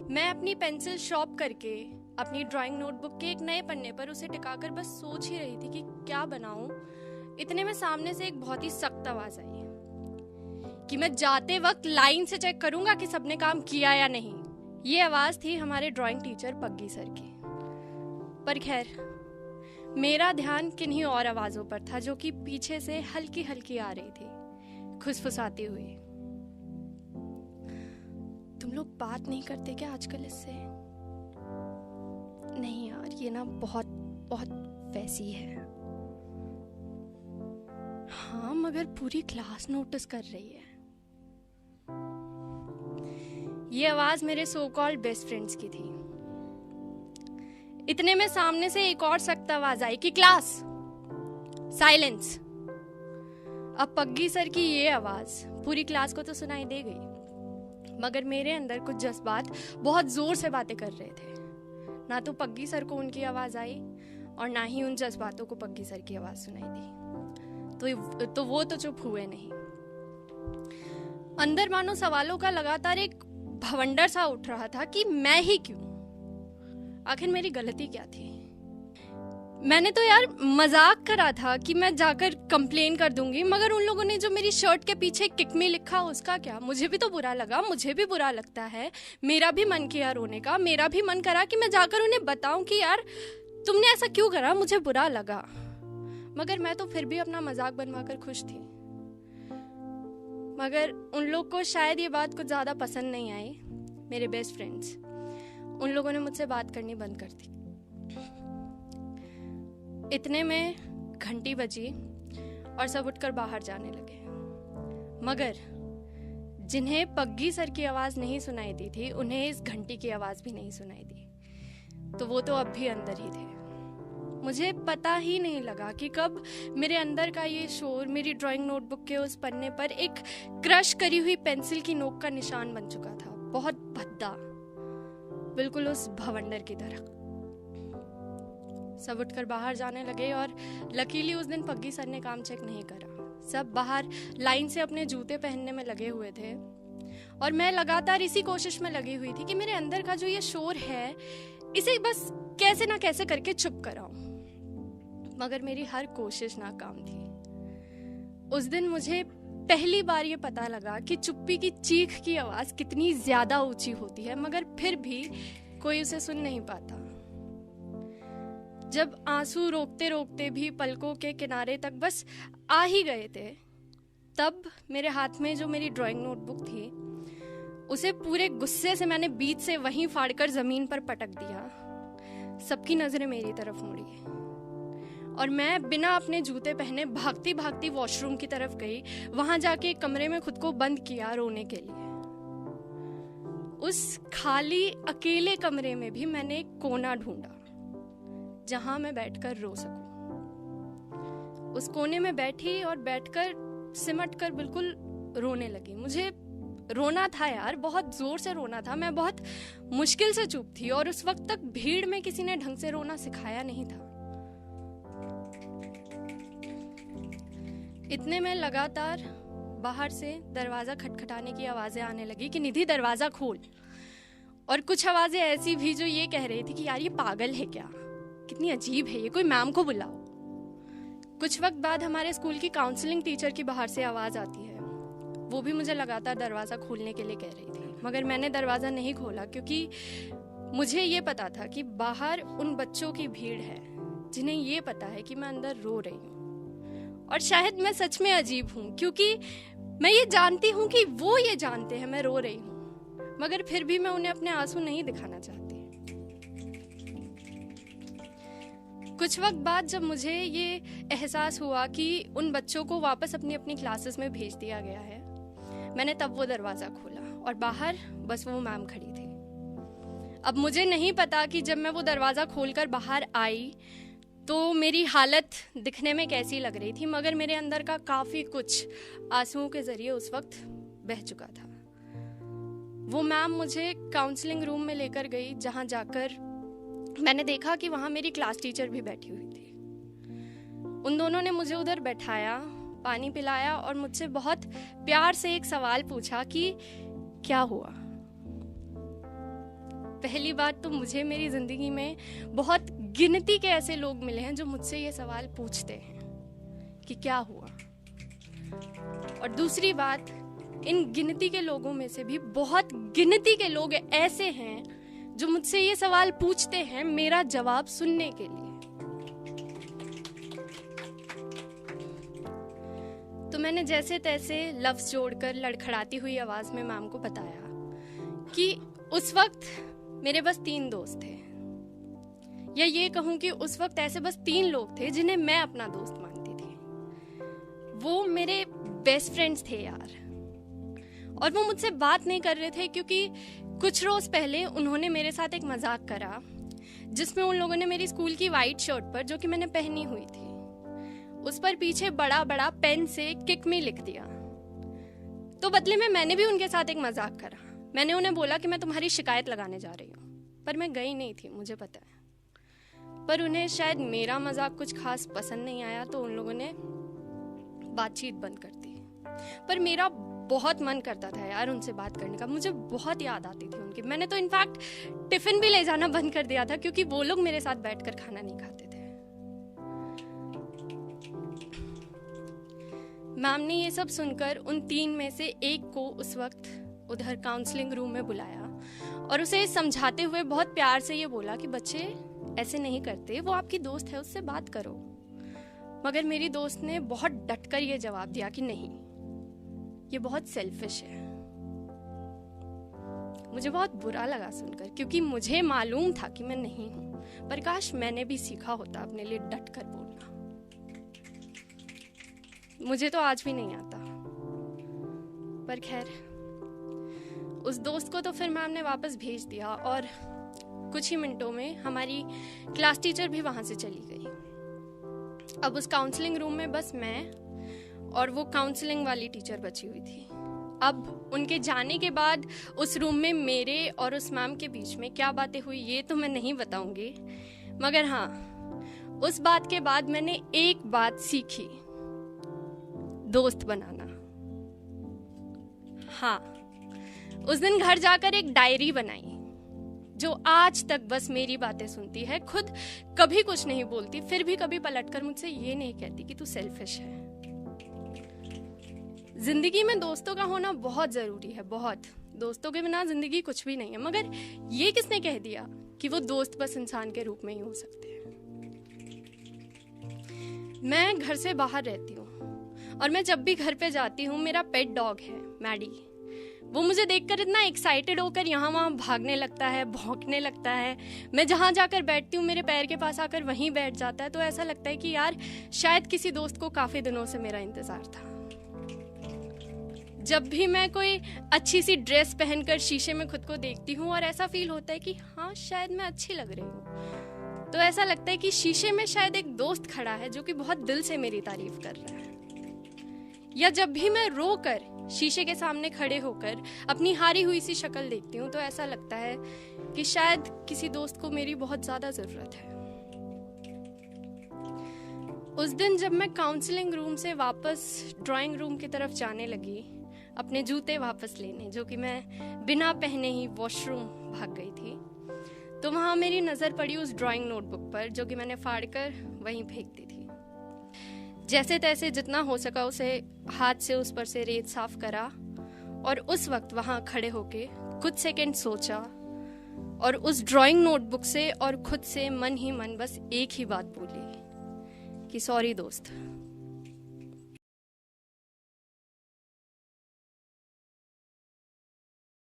मैं अपनी pencil sharp करके अपनी ड्राइंग नोटबुक के एक नए पन्ने पर उसे टिकाकर बस सोच ही रही थी कि क्या बनाऊं। इतने में सामने से एक बहुत ही सख्त आवाज आई कि मैं जाते वक्त लाइन से चेक करूंगा कि सबने काम किया या नहीं। ये आवाज थी हमारे ड्राइंग टीचर पग्गी सर की। पर खैर, मेरा ध्यान किन्हीं और आवाजों पर था जो कि पीछे से हल्की हल्की आ रही थी, खुसफुसाती हुई। तुम लोग बात नहीं करते क्या आजकल इससे? नहीं यार, ये ना बहुत बहुत वैसी है। हाँ, मगर पूरी क्लास नोटिस कर रही है। ये आवाज मेरे सो कॉल्ड बेस्ट फ्रेंड्स की थी। इतने में सामने से एक और सख्त आवाज आई कि क्लास साइलेंस। अब पग्गी सर की ये आवाज पूरी क्लास को तो सुनाई दे गई, मगर मेरे अंदर कुछ जज्बात बहुत जोर से बातें कर रहे थे। ना तो पग्गी सर को उनकी आवाज आई और ना ही उन जज्बातों को पग्गी सर की आवाज सुनाई दी। तो वो तो चुप हुए नहीं। अंदर मानो सवालों का लगातार एक भवंडर सा उठ रहा था कि मैं ही क्यों? आखिर मेरी गलती क्या थी? मैंने तो यार मजाक करा था कि मैं जाकर कंप्लेन कर दूंगी, मगर उन लोगों ने जो मेरी शर्ट के पीछे किक मी लिखा उसका क्या? मुझे भी तो बुरा लगा, मुझे भी बुरा लगता है। मेरा भी मन किया रोने का, मेरा भी मन करा कि मैं जाकर उन्हें बताऊं कि यार तुमने ऐसा क्यों करा, मुझे बुरा लगा। मगर मैं तो फिर भी अपना मजाक बनवाकर खुश थी। मगर उन लोग को शायद ये बात कुछ ज्यादा पसंद नहीं आई। मेरे बेस्ट फ्रेंड्स, उन लोगों ने मुझसे बात करनी बंद कर दी। इतने में घंटी बजी और सब उठकर बाहर जाने लगे। मगर जिन्हें पग्गी सर की आवाज नहीं सुनाई दी थी, उन्हें इस घंटी की आवाज भी नहीं सुनाई दी। तो वो तो अब भी अंदर ही थे। मुझे पता ही नहीं लगा कि कब मेरे अंदर का ये शोर मेरी ड्राइंग नोटबुक के उस पन्ने पर एक क्रश करी हुई पेंसिल की नोक का निशान बन चुका था, बहुत भद्दा, बिल्कुल उस भवंडर की तरह। सब उठकर बाहर जाने लगे और लकीली उस दिन पग्गी सर ने काम चेक नहीं करा। सब बाहर लाइन से अपने जूते पहनने में लगे हुए थे और मैं लगातार इसी कोशिश में लगी हुई थी कि मेरे अंदर का जो ये शोर है इसे बस कैसे ना कैसे करके चुप कराऊं। मगर मेरी हर कोशिश नाकाम थी। उस दिन मुझे पहली बार ये पता लगा कि चुप्पी की चीख की आवाज कितनी ज्यादा ऊंची होती है, मगर फिर भी कोई उसे सुन नहीं पाता। जब आंसू रोकते रोकते भी पलकों के किनारे तक बस आ ही गए थे, तब मेरे हाथ में जो मेरी ड्राइंग नोटबुक थी उसे पूरे गुस्से से मैंने बीच से वहीं फाड़कर जमीन पर पटक दिया। सबकी नजरें मेरी तरफ मुड़ी और मैं बिना अपने जूते पहने भागती भागती वॉशरूम की तरफ गई। वहां जाके एक कमरे में खुद को बंद किया रोने के लिए। उस खाली अकेले कमरे में भी मैंने एक कोना ढूंढा जहां मैं बैठकर रो सकूं। उस कोने में बैठी और बैठकर सिमटकर बिल्कुल रोने लगी। मुझे रोना था यार, बहुत जोर से रोना था। मैं बहुत मुश्किल से चुप थी और उस वक्त तक भीड़ में किसी ने ढंग से रोना सिखाया नहीं था। इतने में लगातार बाहर से दरवाजा खटखटाने की आवाजें आने लगी कि निधि दरवाजा खोल। और कुछ आवाजें ऐसी भी जो ये कह रही थी कि यार ये पागल है क्या, कितनी अजीब है ये, कोई मैम को बुलाओ। कुछ वक्त बाद हमारे स्कूल की काउंसलिंग टीचर की बाहर से आवाज आती है। वो भी मुझे लगातार दरवाजा खोलने के लिए कह रही थी, मगर मैंने दरवाजा नहीं खोला क्योंकि मुझे ये पता था कि बाहर उन बच्चों की भीड़ है जिन्हें ये पता है कि मैं अंदर रो रही हूँ। और शायद मैं सच में अजीब हूँ क्योंकि मैं ये जानती हूँ कि वो ये जानते हैं मैं रो रही हूँ, मगर फिर भी मैं उन्हें अपने आंसू नहीं दिखाना चाहती। कुछ वक्त बाद जब मुझे ये एहसास हुआ कि उन बच्चों को वापस अपनी अपनी क्लासेस में भेज दिया गया है, मैंने तब वो दरवाजा खोला और बाहर बस वो मैम खड़ी थी। अब मुझे नहीं पता कि जब मैं वो दरवाजा खोलकर बाहर आई तो मेरी हालत दिखने में कैसी लग रही थी, मगर मेरे अंदर का काफी कुछ आंसुओं के जरिए उस वक्त बह चुका था। वो मैम मुझे काउंसलिंग रूम में लेकर गई, जहां जाकर मैंने देखा कि वहां मेरी क्लास टीचर भी बैठी हुई थी। उन दोनों ने मुझे उधर बैठाया, पानी पिलाया और मुझसे बहुत प्यार से एक सवाल पूछा कि क्या हुआ। पहली बात तो मुझे मेरी ज़िंदगी में बहुत गिनती के ऐसे लोग मिले हैं जो मुझसे ये सवाल पूछते हैं कि क्या हुआ। और दूसरी बात, इन गिनती के लोगों में से भी बहुत गिनती के लोग ऐसे हैं जो मुझसे ये सवाल पूछते हैं मेरा जवाब सुनने के लिए। तो मैंने जैसे तैसे लफ्ज जोड़कर लड़खड़ाती हुई आवाज में मैम को बताया कि उस वक्त मेरे बस 3 दोस्त थे, या ये कहूं कि उस वक्त ऐसे बस 3 लोग थे जिन्हें मैं अपना दोस्त मानती थी। वो मेरे बेस्ट फ्रेंड्स थे यार, और वो मुझसे बात नहीं कर रहे थे क्योंकि कुछ रोज पहले उन्होंने मेरे साथ एक मजाक करा जिसमें उन लोगों ने मेरी स्कूल की वाइट शर्ट पर, जो कि मैंने पहनी हुई थी, उस पर पीछे बड़ा बड़ा पेन से किक मी लिख दिया। तो बदले में मैंने भी उनके साथ एक मजाक करा। मैंने उन्हें बोला कि मैं तुम्हारी शिकायत लगाने जा रही हूँ, पर मैं गई नहीं थी, मुझे पता है। पर उन्हें शायद मेरा मजाक कुछ खास पसंद नहीं आया, तो उन लोगों ने बातचीत बंद कर दी। पर मेरा बहुत मन करता था यार उनसे बात करने का, मुझे बहुत याद आती थी उनकी। मैंने तो इनफैक्ट टिफिन भी ले जाना बंद कर दिया था क्योंकि वो लोग मेरे साथ बैठकर खाना नहीं खाते थे। मैम ने ये सब सुनकर उन 3 में से एक को उस वक्त उधर काउंसलिंग रूम में बुलाया और उसे समझाते हुए बहुत प्यार से ये बोला कि बच्चे ऐसे नहीं करते, वो आपकी दोस्त है, उससे बात करो। मगर मेरी दोस्त ने बहुत डटकर ये जवाब दिया कि नहीं, ये बहुत सेल्फिश है। मुझे बहुत बुरा लगा सुनकर, क्योंकि मुझे मालूम था कि मैं नहीं हूं, पर काश मैंने भी सीखा होता अपने लिए डटकर बोलना। मुझे तो आज भी नहीं आता। पर खैर, उस दोस्त को तो फिर मैम ने वापस भेज दिया और कुछ ही मिनटों में हमारी क्लास टीचर भी वहां से चली गई। अब उस काउंसलिंग रूम में बस मैं और वो काउंसलिंग वाली टीचर बची हुई थी। अब उनके जाने के बाद उस रूम में मेरे और उस मैम के बीच में क्या बातें हुई ये तो मैं नहीं बताऊंगी, मगर हाँ, उस बात के बाद मैंने एक बात सीखी, दोस्त बनाना। हाँ, उस दिन घर जाकर एक डायरी बनाई जो आज तक बस मेरी बातें सुनती है, खुद कभी कुछ नहीं बोलती, फिर भी कभी पलटकर मुझसे ये नहीं कहती कि तू सेल्फिश है। जिंदगी में दोस्तों का होना बहुत जरूरी है, बहुत। दोस्तों के बिना जिंदगी कुछ भी नहीं है। मगर ये किसने कह दिया कि वो दोस्त बस इंसान के रूप में ही हो सकते हैं। मैं घर से बाहर रहती हूँ और मैं जब भी घर पे जाती हूँ, मेरा पेट डॉग है मैडी। वो मुझे देखकर इतना एक्साइटेड होकर यहाँ वहाँ भागने लगता है, भौंकने लगता है। मैं जहाँ जाकर बैठती हूँ मेरे पैर के पास आकर वहीं बैठ जाता है। तो ऐसा लगता है कि यार शायद किसी दोस्त को काफी दिनों से मेरा इंतजार था। जब भी मैं कोई अच्छी सी ड्रेस पहनकर शीशे में खुद को देखती हूँ और ऐसा फील होता है कि हाँ शायद मैं अच्छी लग रही हूँ, तो ऐसा लगता है कि शीशे में शायद एक दोस्त खड़ा है जो कि बहुत दिल से मेरी तारीफ कर रहा है। या जब भी मैं रोकर शीशे के सामने खड़े होकर अपनी हारी हुई सी शक्ल देखती हूँ, तो ऐसा लगता है कि शायद किसी दोस्त को मेरी बहुत ज्यादा जरूरत है। उस दिन जब मैं काउंसलिंग रूम से वापस ड्राइंग रूम की तरफ जाने लगी, अपने जूते वापस लेने, जो कि मैं बिना पहने ही वॉशरूम भाग गई थी, तो वहां मेरी नजर पड़ी उस ड्राइंग नोटबुक पर जो कि मैंने फाड़कर वहीं फेंक दी थी। जैसे तैसे जितना हो सका उसे हाथ से उस पर से रेत साफ करा और उस वक्त वहां खड़े होके कुछ सेकंड सोचा और उस ड्राइंग नोटबुक से और खुद से मन ही मन बस एक ही बात बोली कि सॉरी दोस्त।